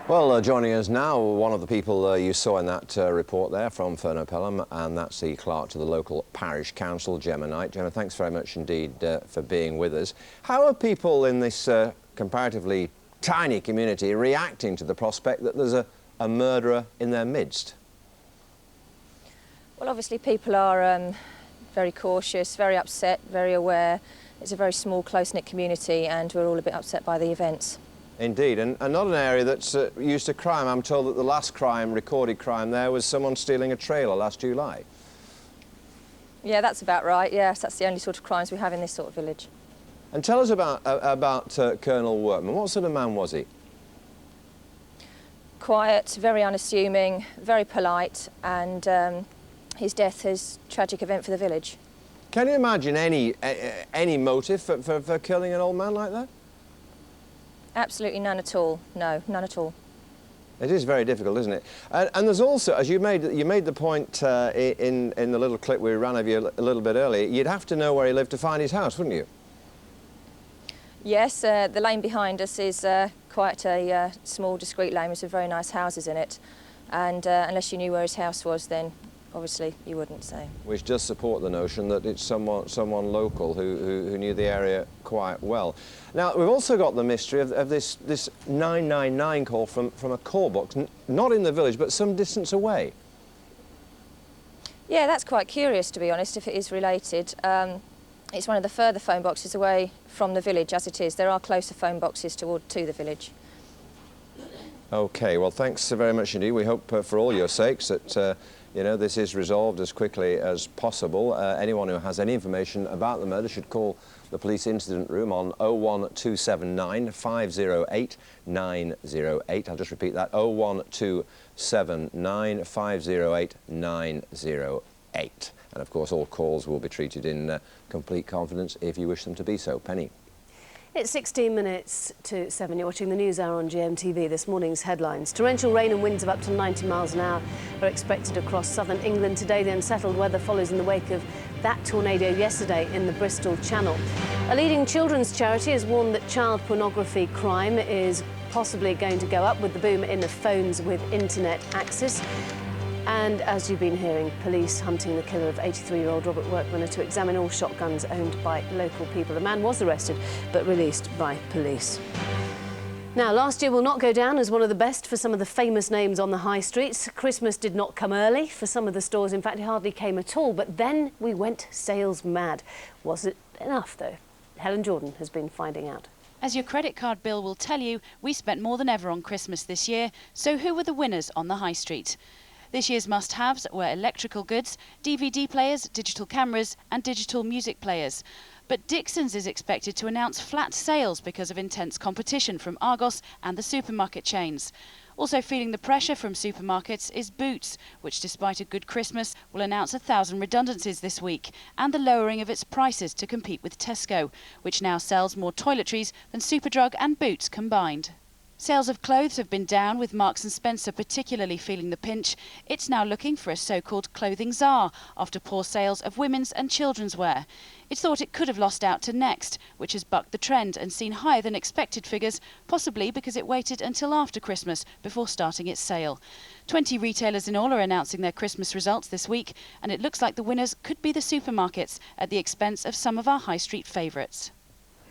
Well, joining us now, one of the people you saw in that report there from Furno Pelham, and that's the clerk to the local parish council, Gemma Knight. Gemma, thanks very much indeed for being with us. How are people in this comparatively tiny community reacting to the prospect that there's a murderer in their midst? Well, obviously people are very cautious, very upset, very aware. It's a very small, close-knit community, and we're all a bit upset by the events. Indeed, and not an area that's used to crime. I'm told that the last crime, recorded crime there, was someone stealing a trailer last July. Yeah, that's about right, yes. That's the only sort of crimes we have in this sort of village. And tell us about Colonel Workman. What sort of man was he? Quiet, very unassuming, very polite, and his death is a tragic event for the village. Can you imagine any motive for killing an old man like that? Absolutely none at all. No, none at all. It is very difficult, isn't it? And there's also, as you made the point in the little clip we ran of you a little bit earlier, you'd have to know where he lived to find his house, wouldn't you? Yes, the lane behind us is quite a small, discreet lane with some very nice houses in it, and unless you knew where his house was, then obviously you wouldn't say. Which does support the notion that it's someone local who knew the area quite well. Now, we've also got the mystery of this 999 call from a call box, not in the village, but some distance away. Yeah, that's quite curious, to be honest, if it is related. It's one of the further phone boxes away from the village, as it is. There are closer phone boxes to the village. OK, well, thanks very much indeed. We hope for all your sakes that you know, this is resolved as quickly as possible. Anyone who has any information about the murder should call the police incident room on 01279 508 908. I'll just repeat that, 01279 508 908. And of course all calls will be treated in complete confidence if you wish them to be so. Penny. It's 16 minutes to 7. You're watching the News Hour on GMTV. This morning's headlines. Torrential rain and winds of up to 90 miles an hour are expected across southern England today. The unsettled weather follows in the wake of that tornado yesterday in the Bristol Channel. A leading children's charity has warned that child pornography crime is possibly going to go up with the boom in the phones with internet access. And as you've been hearing, police hunting the killer of 83-year-old Robert Workman to examine all shotguns owned by local people. The man was arrested but released by police. Now, last year will not go down as one of the best for some of the famous names on the high streets. Christmas did not come early for some of the stores. In fact, it hardly came at all. But then we went sales mad. Was it enough, though? Helen Jordan has been finding out. As your credit card bill will tell you, we spent more than ever on Christmas this year. So who were the winners on the high street? This year's must-haves were electrical goods, DVD players, digital cameras and digital music players. But Dixons is expected to announce flat sales because of intense competition from Argos and the supermarket chains. Also feeling the pressure from supermarkets is Boots, which despite a good Christmas will announce 1,000 redundancies this week and the lowering of its prices to compete with Tesco, which now sells more toiletries than Superdrug and Boots combined. Sales of clothes have been down, with Marks & Spencer particularly feeling the pinch. It's now looking for a so-called clothing czar after poor sales of women's and children's wear. It's thought it could have lost out to Next, which has bucked the trend and seen higher than expected figures, possibly because it waited until after Christmas before starting its sale. 20 retailers in all are announcing their Christmas results this week, and it looks like the winners could be the supermarkets at the expense of some of our high street favourites.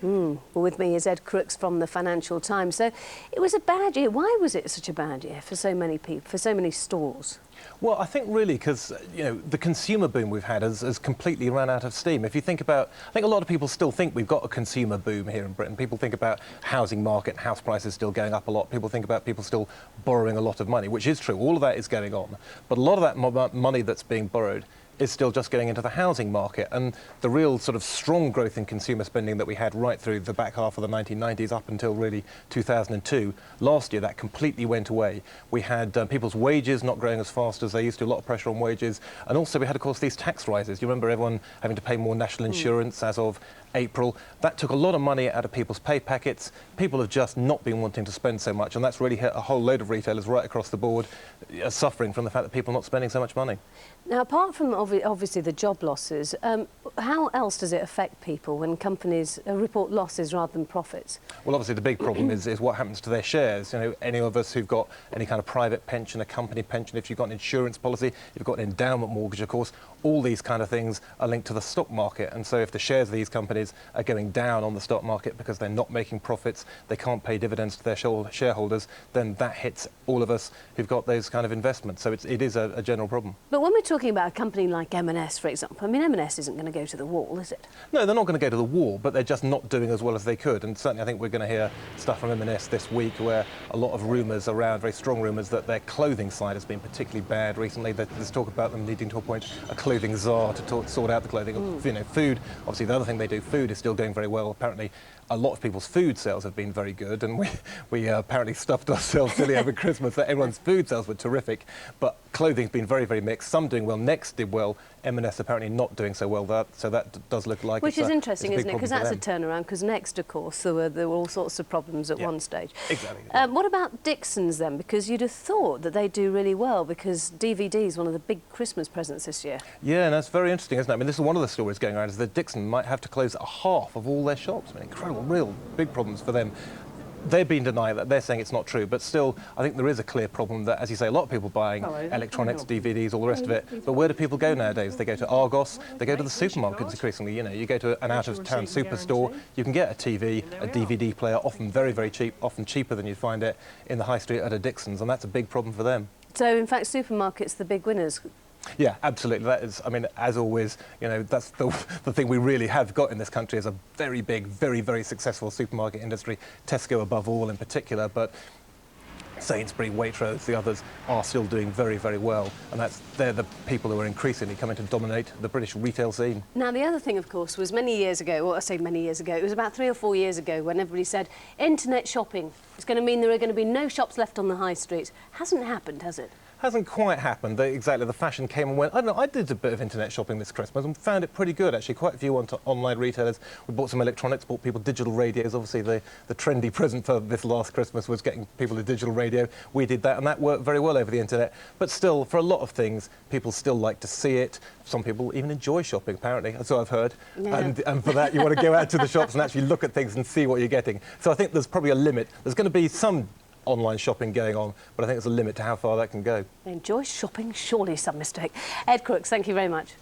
Well, with me is Ed Crooks from the Financial Times. So it was a bad year. Why was it such a bad year for so many people, for so many stores? Well, I think really because, the consumer boom we've had has completely run out of steam. If you think about, I think a lot of people still think we've got a consumer boom here in Britain. People think about housing market, house prices still going up a lot. People think about people still borrowing a lot of money, which is true. All of that is going on. But a lot of that money that's being borrowed is still just going into the housing market, and the real sort of strong growth in consumer spending that we had right through the back half of the 1990s up until really 2002, last year that completely went away. We had people's wages not growing as fast as they used to, a lot of pressure on wages, and also we had, of course, these tax rises. You remember everyone having to pay more national insurance as of April. That took a lot of money out of people's pay packets. People have just not been wanting to spend so much, and that's really hit a whole load of retailers right across the board suffering from the fact that people are not spending so much money. Now, apart from obviously the job losses, how else does it affect people when companies report losses rather than profits? Well, obviously the big problem is what happens to their shares. Any of us who've got any kind of private pension, a company pension, if you've got an insurance policy, if you've got an endowment mortgage, of course, all these kind of things are linked to the stock market. And so if the shares of these companies are going down on the stock market because they're not making profits, they can't pay dividends to their shareholders, then that hits all of us who've got those kind of investments. So it is a general problem. But when we're talking about a company like M&S, for example, I mean, M&S isn't going to go to the wall, is it? No, they're not going to go to the wall, but they're just not doing as well as they could. And certainly I think we're going to hear stuff from M&S this week where a lot of rumours around, very strong rumours, that their clothing side has been particularly bad recently. There's talk about them needing to appoint a clothing czar to sort out the clothing. Food, obviously the other thing they do, food is still going very well. Apparently a lot of people's food sales have been very good, and we apparently stuffed ourselves silly over Christmas that everyone's food sales were terrific, but clothing's been very, very mixed. Some doing well, Next did well, M&S apparently not doing so well. So that does look like Which is interesting, isn't it? Because that's a them. turnaround, because Next, of course, there were all sorts of problems at one stage. Exactly. What about Dixons then? Because you'd have thought that they do really well, because DVD is one of the big Christmas presents this year. Yeah, and that's very interesting, isn't it? I mean, this is one of the stories going around, is that Dixon might have to close a half of all their shops. I mean, incredible, real big problems for them. They've been denying that. They're saying it's not true. But still, I think there is a clear problem that, as you say, a lot of people buying electronics, DVDs, all the rest of it. But where do people go nowadays? They go to Argos, they go to the supermarkets increasingly. You go to an out-of-town superstore, you can get a TV, a DVD player, often very, very cheap, often cheaper than you'd find it in the high street at a Dixon's, and that's a big problem for them. So, in fact, supermarkets, the big winners. Yeah, absolutely. That is, I mean, as always, that's the thing we really have got in this country is a very big, very, very successful supermarket industry. Tesco above all in particular, but Sainsbury, Waitrose, the others are still doing very, very well. And they're the people who are increasingly coming to dominate the British retail scene. Now, the other thing, of course, was many years ago, well, I say many years ago, it was about 3 or 4 years ago when everybody said, internet shopping is going to mean there are going to be no shops left on the high street. Hasn't happened, has it? Hasn't quite happened. Exactly, the fashion came and went. I don't know, I did a bit of internet shopping this Christmas and found it pretty good, actually. Quite a few online retailers. We bought some electronics, bought people digital radios. Obviously, the trendy present for this last Christmas was getting people a digital radio. We did that, and that worked very well over the internet. But still, for a lot of things, people still like to see it. Some people even enjoy shopping, apparently. That's what I've heard. Yeah. And for that, you want to go out to the shops and actually look at things and see what you're getting. So I think there's probably a limit. There's going to be some online shopping going on, but I think there's a limit to how far that can go. Enjoy shopping, surely some mistake. Ed Crooks, thank you very much.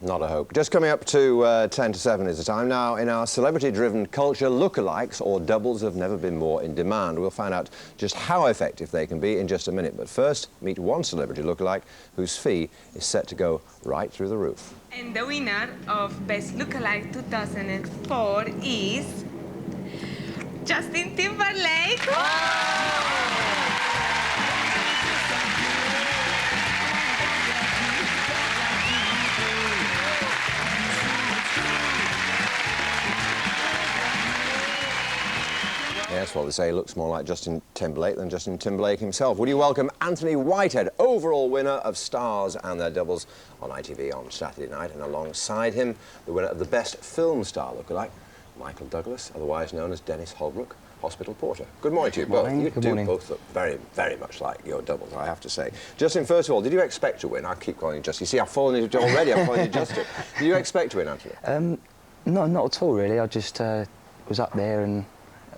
Not a hope. Just coming up to 10 to 7 is the time now. In our celebrity-driven culture, lookalikes or doubles have never been more in demand. We'll find out just how effective they can be in just a minute. But first, meet one celebrity lookalike whose fee is set to go right through the roof. And the winner of Best Lookalike 2004 is Justin Timberlake. Yes, well, they say he looks more like Justin Timberlake than Justin Timberlake himself. Would you welcome Anthony Whitehead, overall winner of Stars and Their Doubles on ITV on Saturday night, and alongside him, the winner of the Best Film Star lookalike, Michael Douglas, otherwise known as Dennis Holbrook, Hospital Porter. Good morning to you both. You do both look very, very much like your doubles, I have to say. Justin, first of all, did you expect to win? I keep calling you Justin. You see, I've fallen into it already. I'm calling you Justin. Did you expect to win, Anthony? No, not at all, really. I just was up there and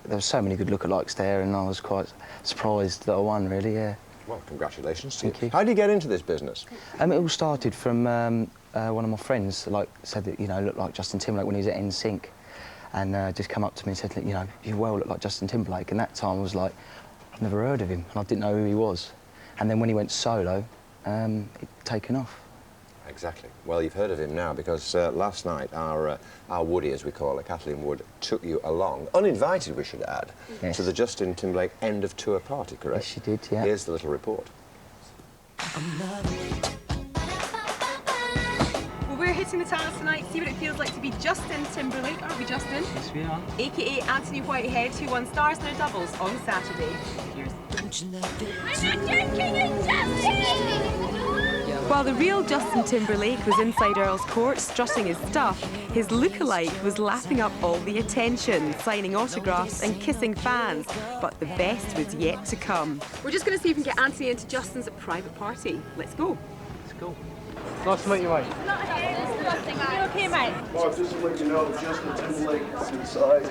there were so many good lookalikes there, and I was quite surprised that I won, really, yeah. Well, congratulations to you. How did you get into this business? It all started from one of my friends, said that, looked like Justin Timberlake when he was at NSYNC, and just come up to me and said, you well look like Justin Timberlake, and that time I was like, I've never heard of him, and I didn't know who he was. And then when he went solo, it'd taken off. Exactly. Well, you've heard of him now because last night our Woody, as we call her, Kathleen Wood, took you along, uninvited we should add, to the Justin Timberlake end of tour party, correct? Yes, she did, yeah. Here's the little report. Well, we're hitting the tunnels tonight to see what it feels like to be Justin Timberlake, aren't we, Justin? Yes, we are. AKA Anthony Whitehead, who won Stars and Their Doubles on Saturday. Cheers. While the real Justin Timberlake was inside Earl's Court strutting his stuff, his lookalike was lapping up all the attention, signing autographs and kissing fans. But the best was yet to come. We're just going to see if we can get Anthony into Justin's private party. Let's go. Let's go. Nice to meet you, mate. You okay, mate? Well, just to let you know, Justin Timberlake is inside.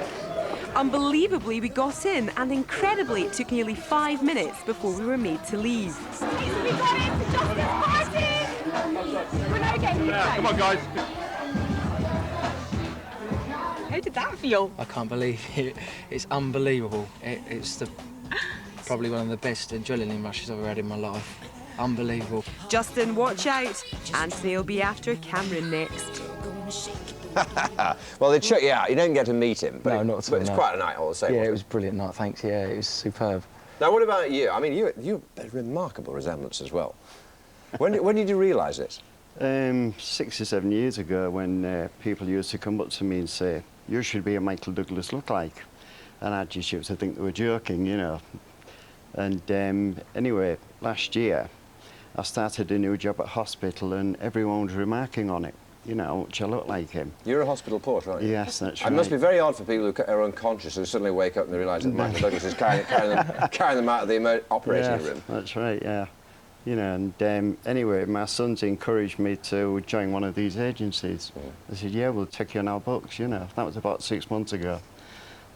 Unbelievably, we got in, and incredibly, it took nearly 5 minutes before we were made to leave. We got into Justin's party! We're now getting inside. Come on, guys. How did that feel? I can't believe it. It's unbelievable. It's probably one of the best adrenaline rushes I've ever had in my life. Unbelievable. Justin, watch out. Anthony will be after Cameron next. Well, they check you out. You didn't get to meet him, but, no, not at all, it's quite a night all the same. Yeah, it was a brilliant night, thanks. Yeah, it was superb. Now, what about you? I mean, you have a remarkable resemblance as well. When did you realise this? 6 or 7 years ago, when people used to come up to me and say, you should be a Michael Douglas lookalike. And I just used to think they were joking, And anyway, last year, I started a new job at hospital and everyone was remarking on it, which I look like him. You're a hospital porter, aren't you? Yes, that's right. It must be very odd for people who are unconscious who suddenly wake up and they realise that Michael Douglas is carrying them out of the operating room. That's right, yeah. And anyway, my son's encouraged me to join one of these agencies. They said, yeah, we'll take you on our books, That was about 6 months ago.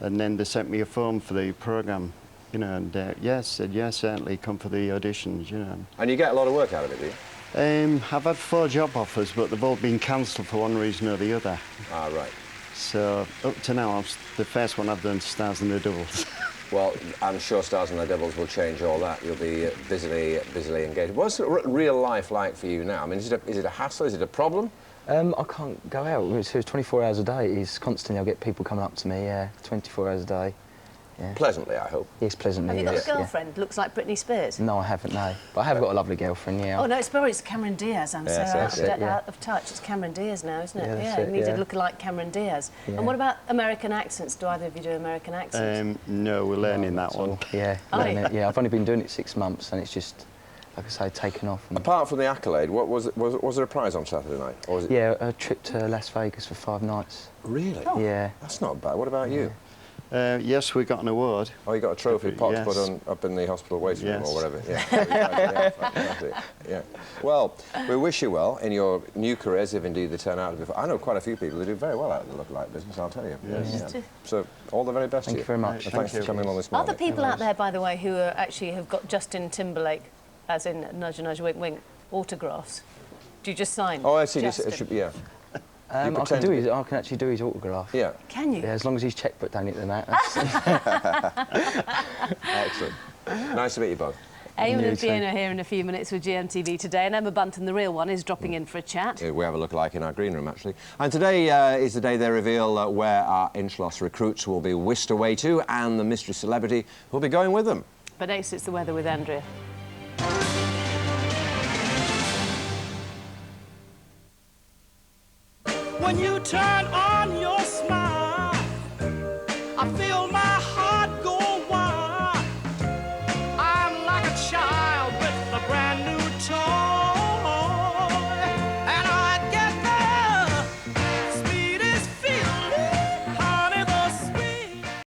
And then they sent me a form for the programme, and yes, said, yeah, certainly, come for the auditions, And you get a lot of work out of it, do you? I've had 4 job offers, but they've all been cancelled for one reason or the other. Ah, right. So, up to now, the first one I've done Stars and Their Doubles. Well, I'm sure Stars and Their Doubles will change all that. You'll be busily engaged. What's real life like for you now? I mean, is it a hassle? Is it a problem? I can't go out. It's 24 hours a day. It's constantly, I'll get people coming up to me, 24 hours a day. Yeah. Pleasantly, I hope. Yes, pleasantly. Have you got a girlfriend? Looks like Britney Spears. No, I haven't, no. But I have got a lovely girlfriend, yeah. Oh, no, it's Cameron Diaz. I'm so out of touch. It's Cameron Diaz now, isn't it? Yeah, you need to look like Cameron Diaz. Yeah. And what about American accents? Do either of you do American accents? No, we're learning that one. Yeah, learning it. Yeah, I've only been doing it 6 months and it's just like I say, taken off. And apart from the accolade, what was there a prize on Saturday night? Or was it... Yeah, a trip to Las Vegas for 5 nights. Really? Oh. Yeah. That's not bad. What about you? Yes, we got an award. Oh, you got a trophy pot to put on, up in the hospital waiting room or whatever. Yeah. Fantastic. Yeah. Well, we wish you well in your new careers, if indeed they turn out to be. I know quite a few people who do very well out of the lookalike business, I'll tell you. Yes. Yeah. So, all the very best to you. Thank you very much. And thanks for coming along this Are morning. there people out there, by the way, who actually have got Justin Timberlake, as in nudge, nudge, wink, wink, autographs? Do you just sign? Oh, I see. Justin? Yeah. I can actually do his autograph. Yeah. Can you? Yeah, as long as his chequebook don't hit the mat. Excellent. Nice to meet you both. Eamon and Fiona here in a few minutes with GMTV today, and Emma Bunton, the real one, is dropping in for a chat. We have a look-alike in our green room, actually. And today is the day they reveal where our Inchloss recruits will be whisked away to, and the mystery celebrity who will be going with them. But next, it's the weather with Andrea. When you turn on your smile, I feel